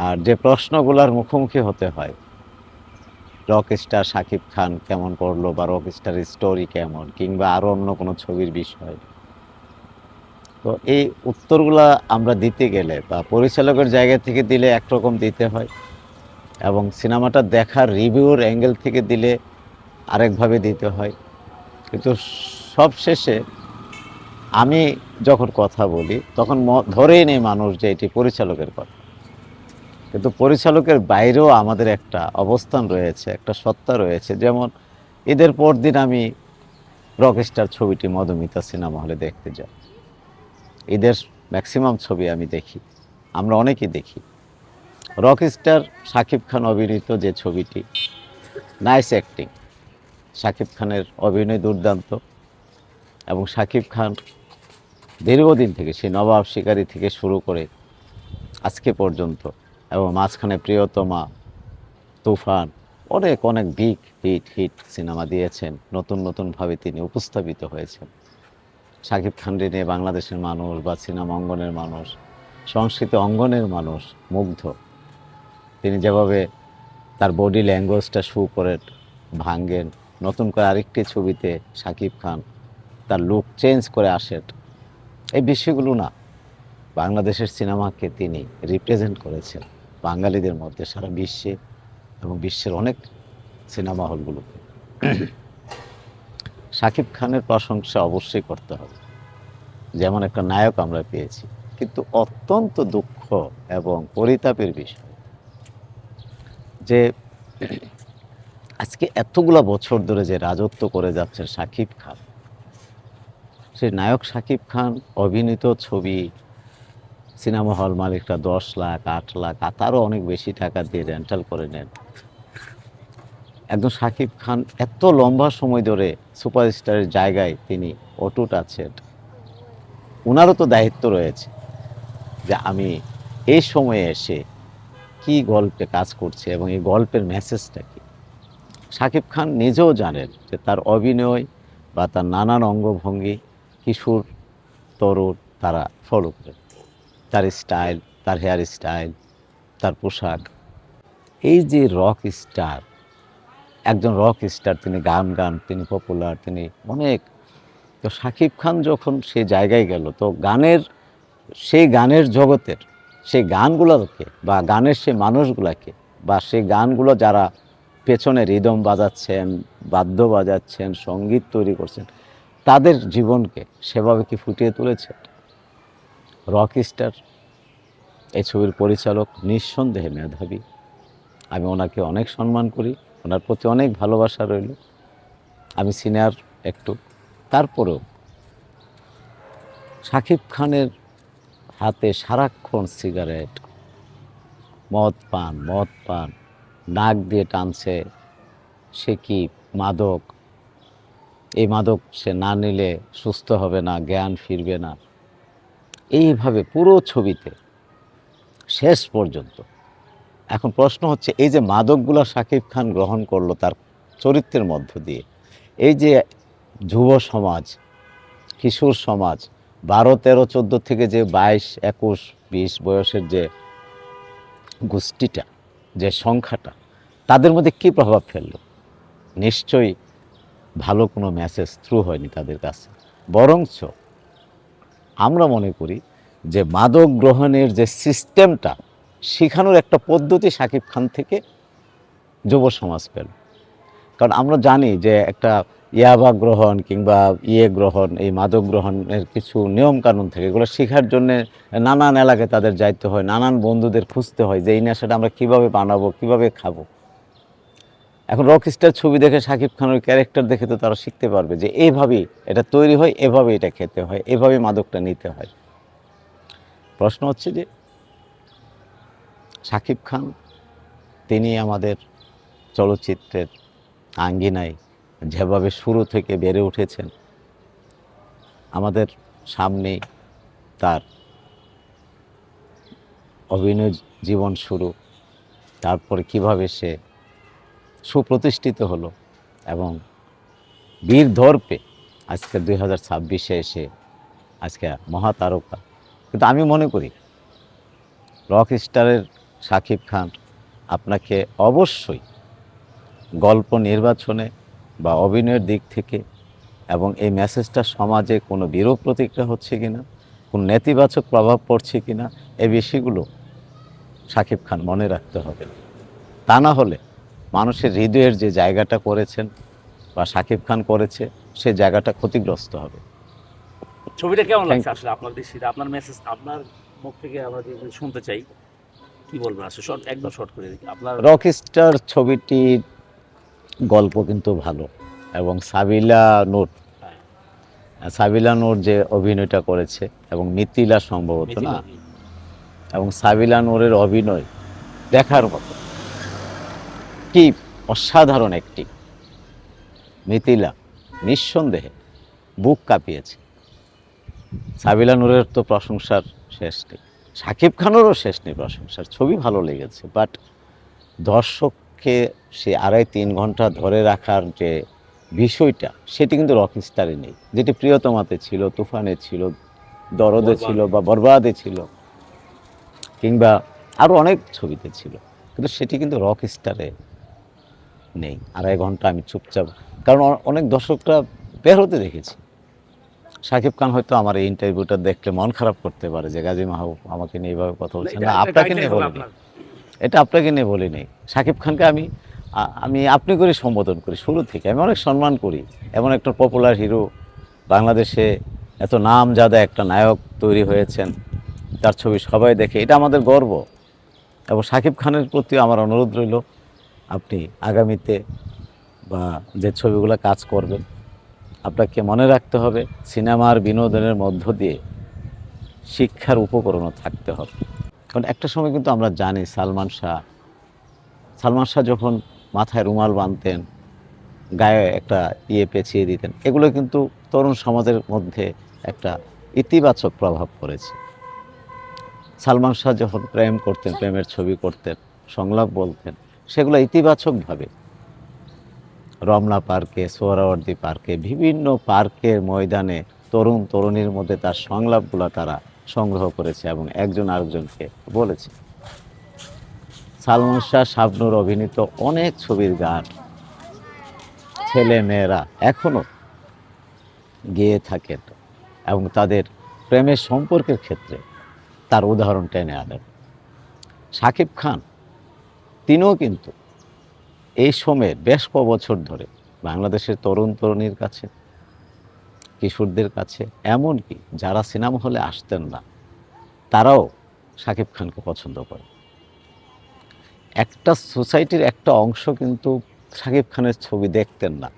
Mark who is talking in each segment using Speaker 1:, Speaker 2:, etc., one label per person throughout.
Speaker 1: আর যে প্রশ্নগুলোর মুখোমুখি হতে হয়, রক স্টার শাকিব খান কেমন করলো বা রক স্টারের স্টোরি কেমন, কিংবা আরও অন্য কোনো ছবির বিষয়, তো এই উত্তরগুলা আমরা দিতে গেলে বা পরিচালকের জায়গা থেকে দিলে একরকম দিতে হয়, এবং সিনেমাটা দেখার রিভিউর অ্যাঙ্গেল থেকে দিলে আরেকভাবে দিতে হয়। কিন্তু সবশেষে আমি যখন কথা বলি তখন ধরেই নেই মানুষ যে এটি পরিচালকের কথা। কিন্তু পরিচালকের বাইরেও আমাদের একটা অবস্থান রয়েছে, একটা সত্তা রয়েছে। যেমন ঈদের পর দিন আমি রকস্টার ছবিটি মধুমিতা সিনেমা হলে দেখতে যাই। ঈদের ম্যাক্সিমাম ছবি আমি দেখি, আমরা অনেকেই দেখি। রকস্টার শাকিব খান অভিনীত যে ছবিটি, নাইস অ্যাক্টিং, শাকিব খানের অভিনয় দুর্দান্ত, এবং শাকিব খান দীর্ঘদিন থেকে সেই নবাব শিকারী থেকে শুরু করে আজকে পর্যন্ত, এবং মাঝখানে প্রিয়তমা, তুফান, অনেক অনেক বিগ হিট সিনেমা দিয়েছেন। নতুন নতুনভাবে তিনি উপস্থাপিত হয়েছেন। শাকিব খানকে নিয়ে বাংলাদেশের মানুষ বা সিনেমা অঙ্গনের মানুষ, সংস্কৃতি অঙ্গনের মানুষ মুগ্ধ। তিনি যেভাবে তার বডি ল্যাঙ্গুয়েজটা শো করে ভাঙ্গেন, নতুন করে আরেকটি ছবিতে শাকিব খান তার লুক চেঞ্জ করে আসেন, এই বিষয়গুলো না বাংলাদেশের সিনেমাকে তিনি রিপ্রেজেন্ট করেছেন বাঙালিদের মধ্যে সারা বিশ্বে এবং বিশ্বের অনেক সিনেমা হলগুলোতে। শাকিব খানের প্রশংসা অবশ্যই করতে হবে, যেমন একটা নায়ক আমরা পেয়েছি। কিন্তু অত্যন্ত দুঃখ এবং পরিতাপের বিষয় যে আজকে এতগুলা বছর ধরে যে রাজত্ব করে যাচ্ছেন শাকিব খান, সেই নায়ক শাকিব খান অভিনীত ছবি সিনেমা হল মালিকরা 10 লাখ 8 লাখ তারও অনেক বেশি টাকা দিয়ে রেন্টাল করে নেন। একজন শাকিব খান এত লম্বা সময় ধরে সুপারস্টারের জায়গায় তিনি অটুট আছেন, ওনারও তো দায়িত্ব রয়েছে যে আমি এই সময়ে এসে কি গল্পে কাজ করছে এবং এই গল্পের মেসেজটা কি। শাকিব খান নিজেও জানেন যে তার অভিনয় বা তার নানান অঙ্গভঙ্গি কিশোর তরুণ তারা ফলো করে, তার স্টাইল, তার হেয়ার স্টাইল, তার পোশাক। এই যে রক স্টার, একজন রক স্টার, তিনি গান, তিনি পপুলার, তিনি অনেক। তো শাকিব খান যখন সে জায়গায় গেল, তো সেই গানের জগতের সেই গানগুলোকে বা গানের সেই মানুষগুলোকে বা সেই গানগুলো যারা পেছনে রিদম বাজাচ্ছেন, বাদ্য বাজাচ্ছেন, সঙ্গীত তৈরি করছেন, তাদের জীবনকে সেভাবে কি ফুটিয়ে তুলেছে রক স্টার? এই ছবির পরিচালক নিঃসন্দেহে মেধাবী, আমি ওনাকে অনেক সম্মান করি, ওনার প্রতি অনেক ভালোবাসা রইল। আমি সিনিয়র একটু, তারপরেও শাকিব খানের হাতে সারাক্ষণ সিগারেট, মদ পান, নাক দিয়ে টানছে, সে কি মাদক, এই মাদক সে না নিলে সুস্থ হবে না, জ্ঞান ফিরবে না, এইভাবে পুরো ছবিতে শেষ পর্যন্ত। এখন প্রশ্ন হচ্ছে, এই যে মাদকগুলো শাকিব খান গ্রহণ করলো তার চরিত্রের মধ্য দিয়ে, এই যে যুব সমাজ, কিশোর সমাজ, 12, 13, 14 থেকে যে 22, 21, 20 বয়সের যে গোষ্ঠীটা, যে সংখ্যাটা, তাদের মধ্যে কী প্রভাব ফেললো? নিশ্চয়ই ভালো কোনো মেসেজ থ্রু হয়নি তাদের কাছে। বরঞ্চ আমরা মনে করি যে মাদক গ্রহণের যে সিস্টেমটা শেখানোর একটা পদ্ধতি শাকিব খান থেকে যুব সমাজ পেল। কারণ আমরা জানি যে একটা ইয়াবা গ্রহণ কিংবা গ্রহণ, এই মাদক গ্রহণের কিছু নিয়মকানুন থাকে, এগুলো শেখার জন্যে নানান এলাকায় তাদের যাইতে হয়, নানান বন্ধুদের খুঁজতে হয় যে এই নেশাটা আমরা কীভাবে বানাবো, কীভাবে খাবো। এখন রকস্টার ছবি দেখে শাকিব খানের ক্যারেক্টার দেখে তো তারা শিখতে পারবে যে এইভাবেই এটা তৈরি হয়, এভাবে এটা খেতে হয়, এভাবে মাদকটা নিতে হয়। প্রশ্ন হচ্ছে যে শাকিব খান তিনি আমাদের চলচ্চিত্রের আঙ্গিনায় যেভাবে শুরু থেকে বেড়ে উঠেছেন, আমাদের সামনে তার অভিনয় জীবন শুরু, তারপরে কিভাবে সে সুপ্রতিষ্ঠিত হলো এবং বীর দর্পে আজকে 2026-এ এসে আজকে মহাতারকা। কিন্তু আমি মনে করি রক স্টারের শাকিব খান আপনাকে অবশ্যই গল্প নির্বাচনে বা অভিনয়ের দিক থেকে এবং এই মেসেজটা সমাজে কোনো বিরূপ প্রতিক্রিয়া হচ্ছে কিনা, কোনো নেতিবাচক প্রভাব পড়ছে কিনা, এই বিষয়গুলো শাকিব খান মনে রাখতে হবে। তা না হলে মানুষের হৃদয়ের যে জায়গাটা করেছেন বা শাকিব খান করেছে, সে জায়গাটা ক্ষতিগ্রস্ত হবে।
Speaker 2: ছবিটা কেমন
Speaker 1: Thank
Speaker 2: লাগছে
Speaker 1: you.
Speaker 2: আসলে আপনার দৃষ্টিতে, আপনার মেসেজ আপনার মুখ থেকে আমরা যদি শুনতে চাই, কি বলবেন আসলে শর্ট, একদম শর্ট করে দিই আপনার।
Speaker 1: রকস্টার ছবিটির গল্প কিন্তু ভালো, এবং সাবিলা নূর যে অভিনয়টা করেছে, এবং মিথিলা সম্ভবত না,
Speaker 2: মিথিলা,
Speaker 1: এবং সাবিলা নূরের অভিনয় দেখার মতো, কি অসাধারণ একটি। মিথিলা নিঃসন্দেহে বুক কাঁপিয়েছে। সাবিলা নূরের তো প্রশংসার শেষ নেই, শাকিব খানেরও শেষ নেই প্রশংসার। ছবি ভালো লেগেছে, বাট দর্শককে সে 2.5-3 ঘন্টা ধরে রাখার যে বিষয়টা, সেটি কিন্তু রকস্টারে নেই। যেটি প্রিয়তমাতে ছিল, তুফানে ছিল, দরদে ছিল, বা বরবাদে ছিল, কিংবা আরও অনেক ছবিতে ছিল, কিন্তু সেটি কিন্তু রকস্টারে নেই। 2.5 ঘন্টা আমি চুপচাপ, কারণ অনেক দর্শকরা বের হতে দেখেছি। শাকিব খান হয়তো আমার এই ইন্টারভিউটা দেখলে মন খারাপ করতে পারে যে গাজী মাহবুব আমাকে নিয়ে এইভাবে কথা বলছেন। না, আপনাকে নিয়ে বলিনি, এটা আপনাকে নিয়ে বলি নেই। শাকিব খানকে আমি আপনি করে সম্বোধন করি শুরু থেকে। আমি অনেক সম্মান করি, এমন একটা পপুলার হিরো, বাংলাদেশে এত নামজাদা একটা নায়ক তৈরি হয়েছেন, তার ছবি সবাই দেখে, এটা আমাদের গর্ব। এবং শাকিব খানের প্রতি আমার অনুরোধ রইল, আপনি আগামীতে বা যে ছবিগুলো কাজ করবেন, আপনাকে মনে রাখতে হবে সিনেমার বিনোদনের মধ্য দিয়ে শিক্ষার উপকরণও থাকতে হবে। কারণ একটা সময় কিন্তু আমরা জানি সালমান শাহ যখন মাথায় রুমাল বাঁধতেন, গায়ে একটা পেঁচিয়ে দিতেন, এগুলো কিন্তু তরুণ সমাজের মধ্যে একটা ইতিবাচক প্রভাব পড়েছে। সালমান শাহ যখন প্রেম করতেন, প্রেমের ছবি করতেন, সংলাপ বলতেন, সেগুলো ইতিবাচকভাবে রমনা পার্কে, সোহরাওয়ার্দী পার্কে, বিভিন্ন পার্কের ময়দানে তরুণ তরুণীর মধ্যে তার সংলাপগুলো তারা সংগ্রহ করেছে এবং একজন আরেকজনকে বলেছে। সালমান শাহ, শাবনূর অভিনীত অনেক ছবির গান ছেলে মেয়েরা এখনও গেয়ে থাকেন, এবং তাদের প্রেমের সম্পর্কের ক্ষেত্রে তার উদাহরণ টেনে আনেন। শাকিব খান তিনিও কিন্তু এই সময়ের বেশ কয়েক বছর ধরে বাংলাদেশের তরুণ তরুণীর কাছে, কিশোরদের কাছে, এমনকি যারা সিনেমা হলে আসতেন না, তারাও শাকিব খানকে পছন্দ করে। একটা সোসাইটির একটা অংশ কিন্তু শাকিব খানের ছবি দেখতেন না,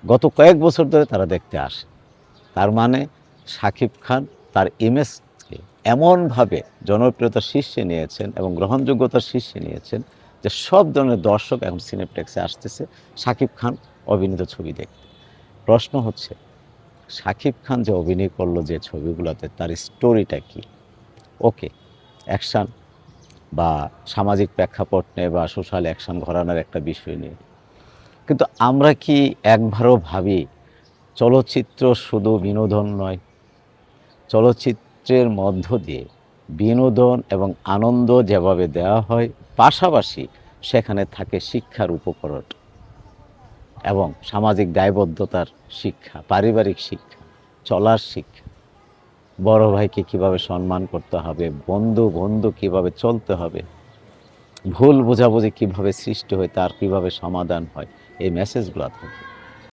Speaker 1: গত কয়েক বছর ধরে তারা দেখতে আসে। তার মানে শাকিব খান তার ইমেজকে এমনভাবে জনপ্রিয়তার শীর্ষে নিয়েছেন এবং গ্রহণযোগ্যতার শীর্ষে নিয়েছেন যে সব ধরনের দর্শক এখন সিনেপ্লেক্সে আসতেছে শাকিব খান অভিনীত ছবি দেখতে। প্রশ্ন হচ্ছে, শাকিব খান যে অভিনয় করলো যে ছবিগুলোতে, তার স্টোরিটা কি? ওকে, অ্যাকশান বা সামাজিক প্রেক্ষাপট নিয়ে বা সোশ্যাল অ্যাকশান ঘরানার একটা বিষয় নিয়ে, কিন্তু আমরা কি একবারও ভাবি চলচ্চিত্র শুধু বিনোদন নয়, চলচ্চিত্রের মধ্য দিয়ে বিনোদন এবং আনন্দ যেভাবে দেওয়া হয়, পাশাপাশি সেখানে থাকে শিক্ষার উপকরণ এবং সামাজিক দায়বদ্ধতার শিক্ষা, পারিবারিক শিক্ষা, চলার শিক্ষা, বড় ভাইকে কীভাবে সম্মান করতে হবে, বন্ধু কীভাবে চলতে হবে, ভুল বোঝাবুঝি কীভাবে সৃষ্টি হয়, তার কীভাবে সমাধান হয়, এই মেসেজগুলো থাকে।